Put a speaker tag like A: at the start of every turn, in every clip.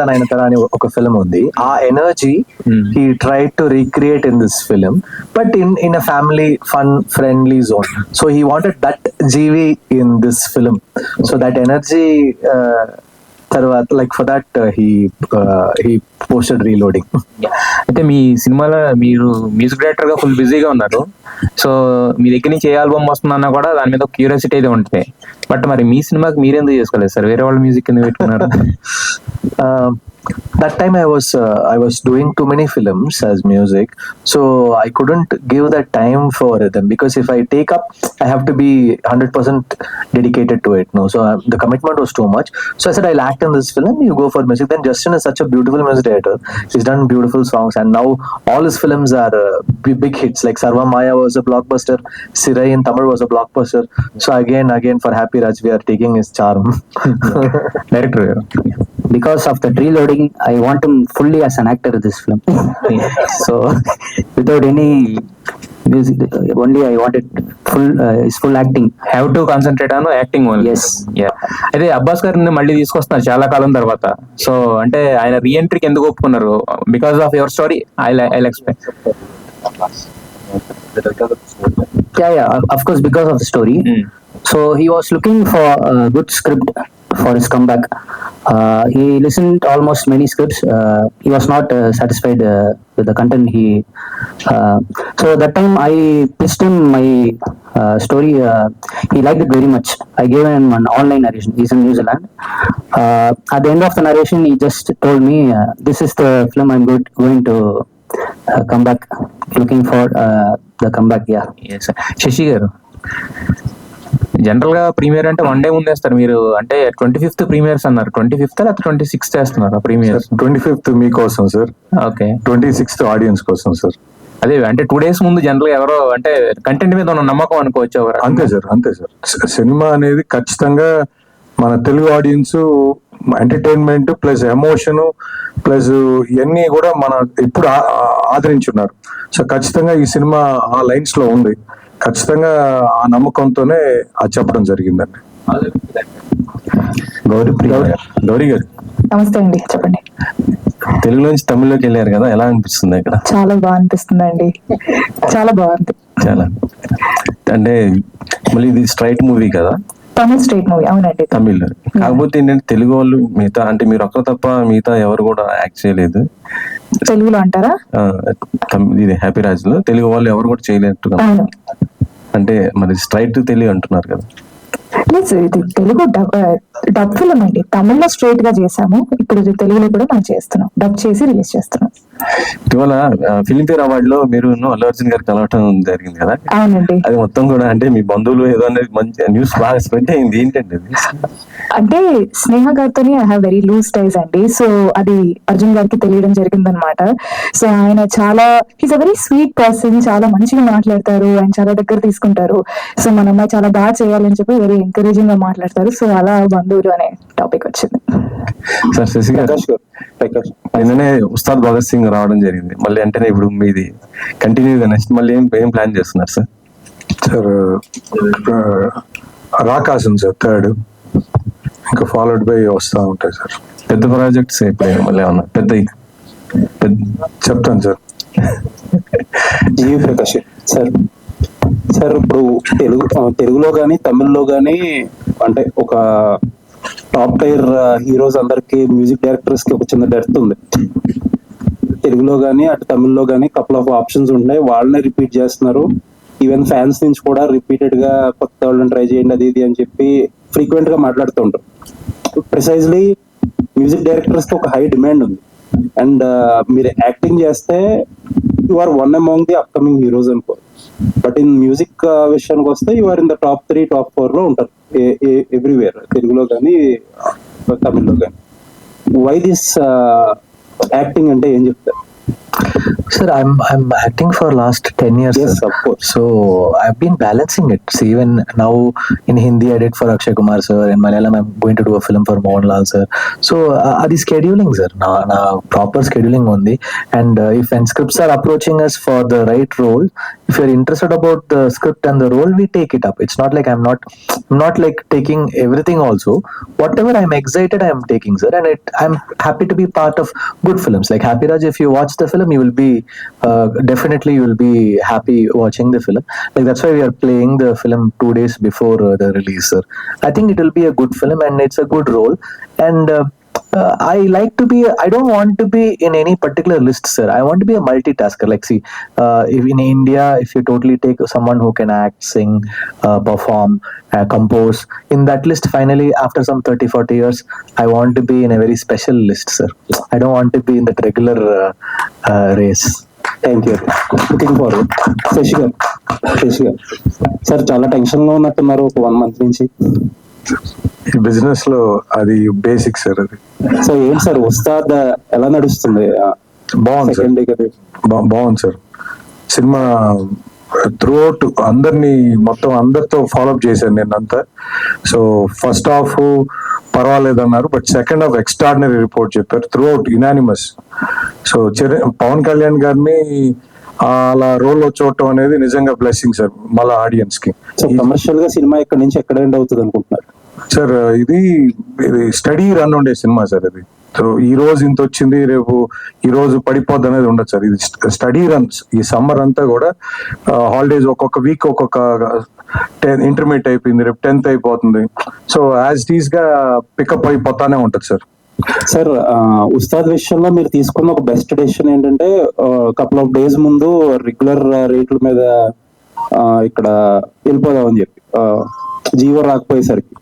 A: ఆయన తన అని ఒక ఫిల్మ్ ఉంది. ఆ energy he try to recreate in this film, but in a family fun friendly zone. So he wanted that జీవి in this film. So that energy తర్వాత like for that he posted reloading.
B: అయితే మీ సినిమాలో మీరు music director గా full బిజీగా ఉన్నారు. So మీ దగ్గర నుంచి ఏ ఆల్బమ్ వస్తుందన్నా కూడా దాని మీద క్యూరియాసిటీ అయితే ఉంటుంది. బట్ మరి మీ సినిమాకి మీరెందుకు చేసుకోలేదు సార్? వేరే వాళ్ళ మ్యూజిక్ కింద పెట్టుకున్నారు.
A: That time I was doing too many films as music, so I couldn't give that time for them, because if I take up, I have to be 100% dedicated to it. No, so the commitment was too much. So I said, I'll act in this film, you go for music. Then Justin is such a beautiful music director. He's done beautiful songs, and now all his films are big hits. Like Sarva Maya was a blockbuster, Sirai in Tamil was a blockbuster. So again for Happy Raj, we are taking his charm.
B: Director
C: Because of that reloading, I want him fully as an actor in this film. So without any music, only I wanted his full acting.
B: Have to concentrate on acting only.
C: Yes.
B: అయితే అబ్బాస్ గారిని మళ్ళీ తీసుకొస్తున్నారు చాలా కాలం తర్వాత. So అంటే ఆయన రీఎంట్రీకి ఎందుకు ఒప్పుకున్నారు? Because of your story. I explain.
C: Of course, because of the story. So he was looking for a good script for his comeback. He listened almost many scripts. He was not satisfied with the content. So that time I pitched him my story. He liked it very much. I gave him an online narration. He's in New Zealand. At the end of the narration, he just told me, "This is the film I'm going to come back. Looking for the comeback." Yeah.
B: Yes. Shashi garu, general గా premier అంటే 1 day ముందేస్తారు మీరు. అంటే 25th premieres అన్నారు. 25th లేదా 26th వేస్తున్నారు premier?
D: 25th మీకోసం sir.
B: Okay.
D: 26th audience కోసం sir.
B: అదే అంటే 2 days ముందు జనరల్ గా ఎవరో అంటే కంటెంట్ మీద ఉన్న నమ్మకం అనుకోవచ్చు ఎవరు.
D: అంతే సార్. సినిమా అనేది ఖచ్చితంగా మన Telugu audience entertainment plus emotion plus ఇవన్నీ కూడా మన ఇప్పుడు ఆదరించున్నారు. సో ఖచ్చితంగా ఈ సినిమా ఆ లైన్స్ లో ఉంది. ఖచ్చితంగా ఆ నమ్మకంతోనే అది చెప్పడం జరిగిందండి. గౌరీ గారు
E: నమస్తే అండి, చెప్పండి.
D: తెలుగు నుంచి తమిళ్లోకి వెళ్ళారు కదా, ఎలా అనిపిస్తుంది ఇక్కడ?
E: చాలా బాగా అనిపిస్తుంది అండి, చాలా బాగుంది.
D: చాలా అంటే మళ్ళీ ఇది స్ట్రైట్ మూవీ కదా?
E: Tamil straight movie. అవునండి,
D: తమిళ్. కాకపోతే ఏంటంటే తెలుగు వాళ్ళు మిగతా అంటే మీరు ఒక్క తప్ప మిగతా ఎవరు కూడా యాక్ట్ చేయలేదు
E: తెలుగులో అంటారా?
D: ఇది హ్యాపీ రాజ్ లో తెలుగు వాళ్ళు ఎవరు కూడా చేయలేట్టుగా. అంటే మరి స్ట్రైట్ తెలుగు అంటున్నారు కదా?
E: లేదు, ఇది తెలుగు డబ్ ఫిల్మ్ అండి. తమిళ్లో స్ట్రైట్ గా చేసాము, ఇప్పుడు ఇది తెలుగులో కూడా మనం చేస్తున్నాం, డబ్ చేసి రిలీజ్ చేస్తున్నాం.
D: ఇటీవల ఫిల్మ్ఫేర్ అవార్డ్ లో మీరు అల్లు అర్జున్ గారు కలవటం జరిగింది కదా?
E: అవునండి.
D: అది మొత్తం కూడా అంటే మీ బంధువులు ఏదో అనేది మంచి న్యూస్ బాగా స్ప్రెడ్ అయింది. ఏంటండి అది?
E: అంటే స్నేహ గారితో ఐ హావ్ వెరీ లూజ్ టైస్ అండి. సో అది అర్జున్ గారికి తెలియడం జరిగింది అనమాట. సో ఆయన చాలా he's a very sweet person, చాలా మంచిగా మాట్లాడతారు, ఆయన చాలా దగ్గర తీసుకుంటారు. సో మన అమ్మాయి చాలా బాగా చేయాలని చెప్పి వెరీ ఎంకరేజింగ్ గా మాట్లాడతారు. సో అలా బంధువులు అనే టాపిక్ వచ్చింది.
D: సార్ శశి గారు, నిన్ననే ఉస్తాద్ భగత్ సింగ్ రావడం జరిగింది. మళ్ళీ అంటే ఇప్పుడు మీది కంటిన్యూగా నెక్స్ట్ మళ్ళీ ఏం ప్లాన్ చేస్తున్నారు సార్?
F: సార్ రాకాసం సార్ 3rd, ఇంకా ఫాలోడ్ బై వస్తూ ఉంటాయి సార్.
D: పెద్ద ప్రాజెక్ట్స్ ఇప్పుడు మళ్ళీ ఏమన్నా పెద్ద
F: చెప్తాను సార్.
G: జీవి ప్రకాష్ సార్. సార్ ఇప్పుడు తెలుగులో కానీ తమిళ్లో కానీ అంటే ఒక టాప్ టైర్ హీరోస్ అందరికి మ్యూజిక్ డైరెక్టర్స్ కి ఒక చిన్న డెప్త్ ఉంది. తెలుగులో కానీ అటు తమిళ్లో కానీ కపుల్ ఆఫ్ ఆప్షన్స్ ఉన్నాయి, వాళ్ళనే రిపీట్ చేస్తున్నారు. ఈవెన్ ఫ్యాన్స్ నుంచి కూడా రిపీటెడ్ గా కొత్త వాళ్ళని ట్రై చేయండి అది ఇది అని చెప్పి ఫ్రీక్వెంట్ గా మాట్లాడుతుంటారు. ప్రిసైజ్లీ మ్యూజిక్ డైరెక్టర్స్ కి ఒక హై డిమాండ్ ఉంది. అండ్ మీరు యాక్టింగ్ చేస్తే you are one among the upcoming heroes అనుకో. బట్ ఇన్ మ్యూజిక్ విషయానికి వస్తే you are in the top 3, top 4 లో ఉంటారు ఎవ్రీవేర్, తెలుగులో కానీ తమిళ్లో కానీ. వై దిస్ యాక్టింగ్ అంటే ఏం చెప్తారు?
A: Sir, I'm acting for last 10 years.
G: Yes,
A: sir.
G: of course.
A: So I've been balancing it. See, even now in Hindi I did for Akshay Kumar sir. In Malayalam I'm going to do a film for Mohanlal sir. So adi scheduling sir. Na proper scheduling undi. And if scripts are approaching us for the right role, if if you're interested about the script and the role, we take it up. It's not like I'm not like taking everything also. Whatever I'm excited, I'm taking, sir. And I'm happy to be part of good films. Like Happy Raj, if you watch the film, you will be, definitely you will be happy watching the film. Like that's why we are playing the film 2 days before the release, sir. I think it will be a good film and it's a good role. And I like to be, I don't want to be in any particular list, sir. I want to be a multitasker. Like, see, if in India, if you totally take someone who can act, sing, perform, compose, in that list, finally, after some 30-40 years, I want to be in a very special list, sir. I don't want to be in that regular race.
G: Thank you. Looking forward. Shashi garu sir చాలా tension లో ఉన్నట్టున్నారు ఒక 1 month నుంచి.
D: ఈ business లో అది basic sir. అది
G: so ఏంటి సార్ ఉస్తాద్ ఎలా నడుస్తుంది?
D: బాగుంది సార్.
G: సెకండ్ డే కదా.
D: బాగుంది సార్. సినిమా త్రూఅవుట్ అందరినీ మొత్తం అందరితో ఫాలోఅప్ చేశాను నేనంతా. సో ఫస్ట్ హాఫ్ పర్వాలేదన్నారు, but second half extraordinary report చెప్పారు. Throughout unanimous. So Pawan Kalyan గారిని అలా రోల్ లో చూడటం అనేది నిజంగా బ్లెస్సింగ్ సార్ మళ్ళా ఆడియన్స్ కి.
G: సో కమర్షియల్ గా సినిమా ఎక్కడి నుంచి ఎక్కడ ఎండ్ అవుతుంది అనుకుంటున్నారు
D: సార్? ఇది స్టడీ రన్ ఉండే సినిమా సార్ ఇది. సో ఈ రోజు ఇంత వచ్చింది, రేపు ఈ రోజు పడిపోద్ది అనేది ఉండదు సార్. ఇది స్టడీ రన్స్. ఈ సమ్మర్ అంతా కూడా హాలిడేస్ ఒక్కొక్క వీక్ ఒక్కొక్క ఇంటర్మీడియట్ అయిపోయింది, రేపు 10th అయిపోతుంది. సో యాజ్ టీజ్ గా పికప్ అయిపోతానే ఉంటది సార్.
G: సార్ ఉస్తాద్ విషయంలో మీరు తీసుకున్న ఒక బెస్ట్ డెసిషన్ ఏంటంటే కపుల్ ఆఫ్ డేస్ ముందు రెగ్యులర్ రేట్ల మీద ఇక్కడ వెళ్ళిపోదామని చెప్పి జీవో రాకపోయేసరికి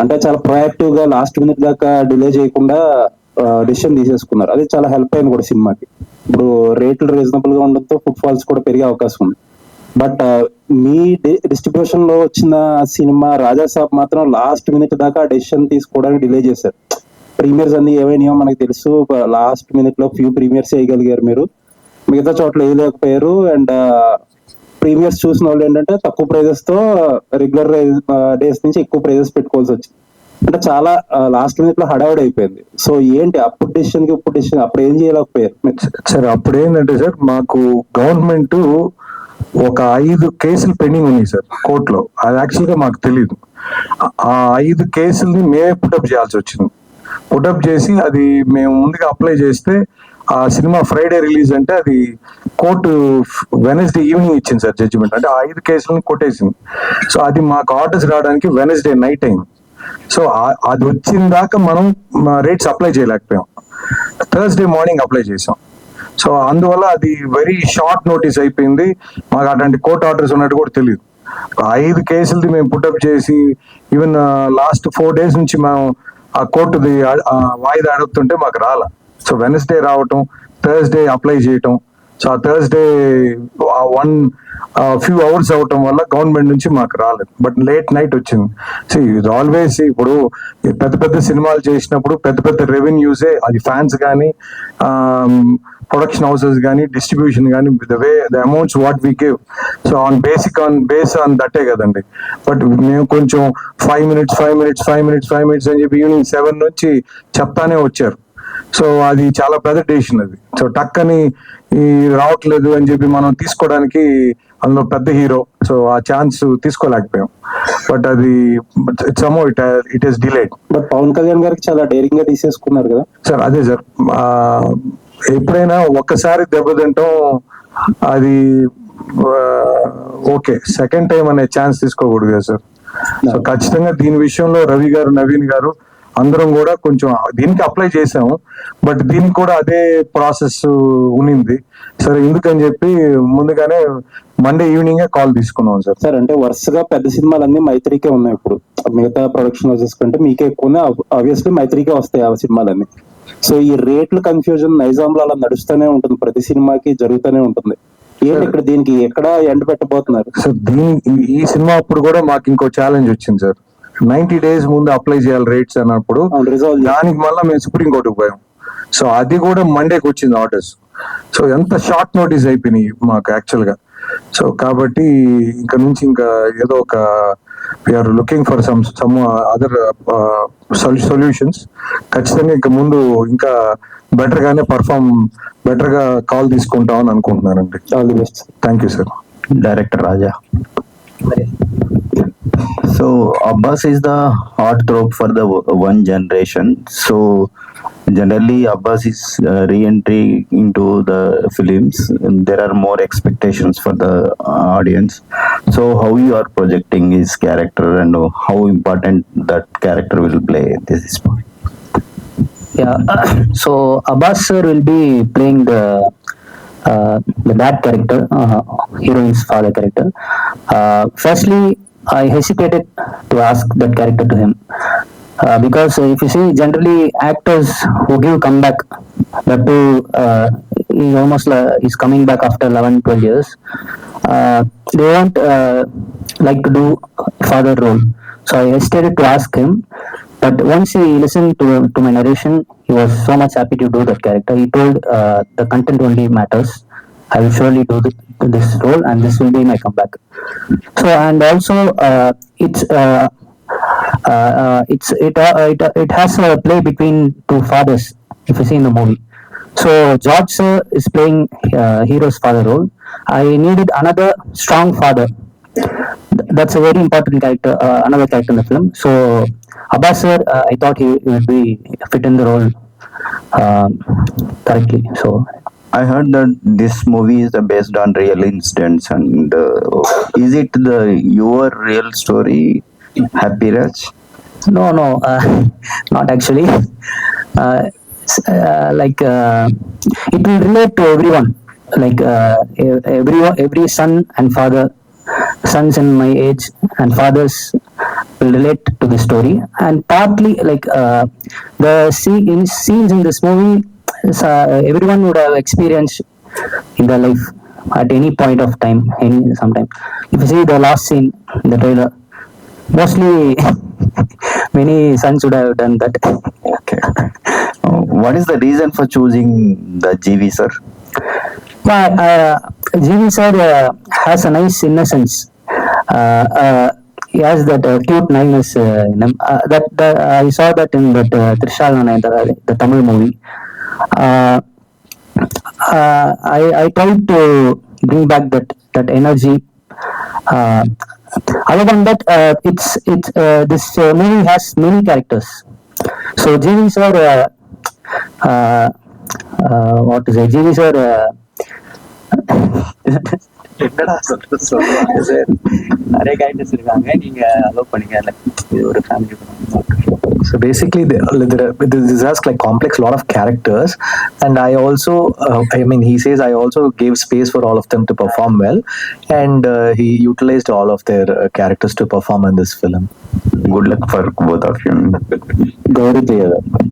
G: అంటే చాలా ప్రొయాక్టివ్ గా లాస్ట్ మినిట్ దాకా డిలే చేయకుండా డెసిషన్ తీసేసుకున్నారు. అది చాలా హెల్ప్ అయింది కూడా సినిమాకి. ఇప్పుడు రేట్లు రీజనబుల్ గా ఉండడంతో ఫుట్ ఫాల్స్ కూడా పెరిగే అవకాశం ఉంది. బట్ మీ డిస్ట్రిబ్యూషన్ లో వచ్చిన సినిమా రాజాసాబ్ మాత్రం లాస్ట్ మినిట్ దాకా డెసిషన్ తీసుకోవడానికి డిలే చేశారు. ప్రీమియర్స్ అన్ని ఏవైనాయో మనకు తెలుసు, లాస్ట్ మినిట్ లో ఫ్యూ ప్రీమియర్స్ వేయగలిగారు మీరు, మిగతా చోట్ల వేయలేకపోయారు. అండ్ ప్రీమియర్స్ చూసిన వాళ్ళు ఏంటంటే తక్కువ ప్రైజెస్ తో రెగ్యులర్ డేస్ నుంచి ఎక్కువ ప్రైజెస్ పెట్టుకోవాల్సి వచ్చింది. అంటే చాలా లాస్ట్ మినిట్ లో హడావుడి అయిపోయింది. సో ఏంటి అప్పుడు డెసిషన్ కి ఇప్పుడు డెసిషన్ అప్పుడు ఏం చేయలేకపోయారు
D: సార్? అప్పుడు ఏంటంటే సార్ మాకు గవర్నమెంట్ ఒక 5 కేసులు పెండింగ్ ఉన్నాయి సార్ కోర్టులో. అది యాక్చువల్ గా మాకు తెలియదు. ఆ 5 కేసుల్ని మేమే పుటప్ చేయాల్సి వచ్చింది. పుటప్ చేసి అది మేము ముందుగా అప్లై చేస్తే ఆ సినిమా ఫ్రైడే రిలీజ్ అంటే అది కోర్టు వెనస్డే ఈవినింగ్ ఇచ్చింది సార్ జడ్జిమెంట్. అంటే ఆ 5 కేసులను కొట్టేసింది. సో అది మాకు ఆర్డర్స్ రావడానికి వెనస్డే నైట్ అయింది. సో అది వచ్చిన దాకా మనం రేట్స్ అప్లై చేయలేకపోయాం. థర్స్డే మార్నింగ్ అప్లై చేసాం. సో అందువల్ల అది వెరీ షార్ట్ నోటీస్ అయిపోయింది. మాకు అట్లాంటి కోర్ట్ ఆర్డర్స్ ఉన్నట్టు కూడా తెలియదు. 5 కేసులది మేము పుటప్ చేసి ఈవెన్ లాస్ట్ 4 days నుంచి మేము ఆ కోర్టుది వాయిదా అడుగుతుంటే మాకు రాలా. సో వెనస్డే రావటం, థర్స్డే అప్లై చేయటం. సో ఆ థర్స్డే ఫ్యూ అవర్స్ అవటం వల్ల గవర్నమెంట్ నుంచి మాకు రాలేదు. బట్ లేట్ నైట్ వచ్చింది. సో ఇది ఆల్వేస్ ఇప్పుడు పెద్ద పెద్ద సినిమాలు చేసినప్పుడు పెద్ద పెద్ద రెవెన్యూసే, అది ఫ్యాన్స్ కానీ ప్రొడక్షన్ హౌసెస్ కానీ డిస్ట్రిబ్యూషన్ కానీ the amounts what we give. So base on దట్టే కదండి. బట్ మేము కొంచెం 5 minutes అని చెప్పి ఈవినింగ్ 7 నుంచి చెప్తానే వచ్చారు. సో అది చాలా పెద్ద డెసిషన్ అది. సో టక్కని ఈ రావట్లేదు అని చెప్పి మనం తీసుకోవడానికి అందులో పెద్ద హీరో, సో ఆ ఛాన్స్ తీసుకోలేకపోయాం. బట్ అది it is delayed.
G: But Pawan Kalyan గారికి చాలా డేరింగ్ గా తీసేసుకున్నారు కదా
D: సార్. అదే సార్, ఎప్పుడైనా ఒక్కసారి దెబ్బతింటాం అది ఓకే, సెకండ్ టైం అనే ఛాన్స్ తీసుకోకూడదు కదా సార్. సో ఖచ్చితంగా దీని విషయంలో రవి గారు, నవీన్ గారు అందరం కూడా కొంచెం దీనికి అప్లై చేసాము. బట్ దీనికి కూడా అదే ప్రాసెస్ ఉన్నింది. సరే ఎందుకని చెప్పి ముందుగానే మండే ఈవినింగ్ కాల్ తీసుకున్నాం సార్.
G: సార్ అంటే వరుసగా పెద్ద సినిమాలన్నీ మైత్రికే ఉన్నాయి. ఇప్పుడు మిగతా ప్రొడక్షన్ హౌసెస్ కంటే మీకే ఎక్కువ ఆబ్వియస్లీ మైత్రికే వస్తాయి ఆ సినిమాలన్నీ. సో ఈ రేట్ల కన్ఫ్యూజన్ నైజాంలో అలా నడుస్తూనే ఉంటుంది, ప్రతి సినిమాకి జరుగుతూనే ఉంటుంది. ఏంటి ఇక్కడ దీనికి ఎక్కడ ఎండ్ పెట్టబోతున్నారు
D: సార్? ఈ సినిమా అప్పుడు కూడా మాకు ఇంకో ఛాలెంజ్ వచ్చింది సార్. 90 days ముందు అప్లై చేయాలి రేట్స్ అన్నప్పుడు. దానికి మళ్ళీ మేము సుప్రీంకోర్టుకు పోయాం. సో అది కూడా మండేకి వచ్చింది ఆర్డర్స్. సో ఎంత షార్ట్ నోటీస్ అయిపోయినాయి మాకు యాక్చువల్ గా. సో కాబట్టి ఇంకా నుంచి ఇంకా ఏదో ఒక we are looking for some other solutions. ఖచ్చితంగా ఇంకా ముందు ఇంకా బెటర్ గా కాల్ తీసుకుంటామని అనుకుంటున్నానండి.
G: All the best.
D: Thank you sir.
H: Director Raja. So Abbas is the heartthrob for the one generation. So generally Abbas is re-entry into the films. And there are more expectations for the audience. So how you are projecting his character and how important that character will play this is.
C: Yeah, so Abbas sir will be playing the dad character, heroine's father character. Firstly, I hesitated to ask that character to him because if you see, generally actors who give comeback, that too is almost is coming back after 11-12 years. They don't like to do father role, so I hesitated to ask him. But once he listened to my narration, he was so much happy to do that character. He told the content only matters. I will surely do this role, and this will be my comeback. So, and also it has a play between two fathers. If you see in the movie, so George sir is playing hero's father role. I needed another strong father. That's a very important character, another character in the film. So Abbas sir, I thought he would be fit in the role correctly. So
H: I heard that this movie is based on real incidents, and is it your real story, Happy Raj?
C: no, not actually. It will relate to everyone. Like every son and father, sons in my age and fathers will relate to the story, and partly the scenes in this movie everyone would have experienced in their life at any point of time, sometime. If you see the last scene in the trailer, mostly many sons would have done that.
H: Okay. What is the reason for choosing the GV sir?
C: GV sir has a nice innocence. He has that cute niceness in him. That I saw that in that Trishal, the Tamil movie. I tried to bring back that energy. Other than that, this movie has many characters. So GV sir, what to say? GV sir. நிறைய characters இருக்காங்க, நீங்க allow பண்ணீங்க இது ஒரு family.
A: So basically, this has like complex lot of characters, and I also, he says I also gave space for all of them to perform well, and he utilized all of their characters to perform in this film.
H: Good luck for both of you.
C: Very clear.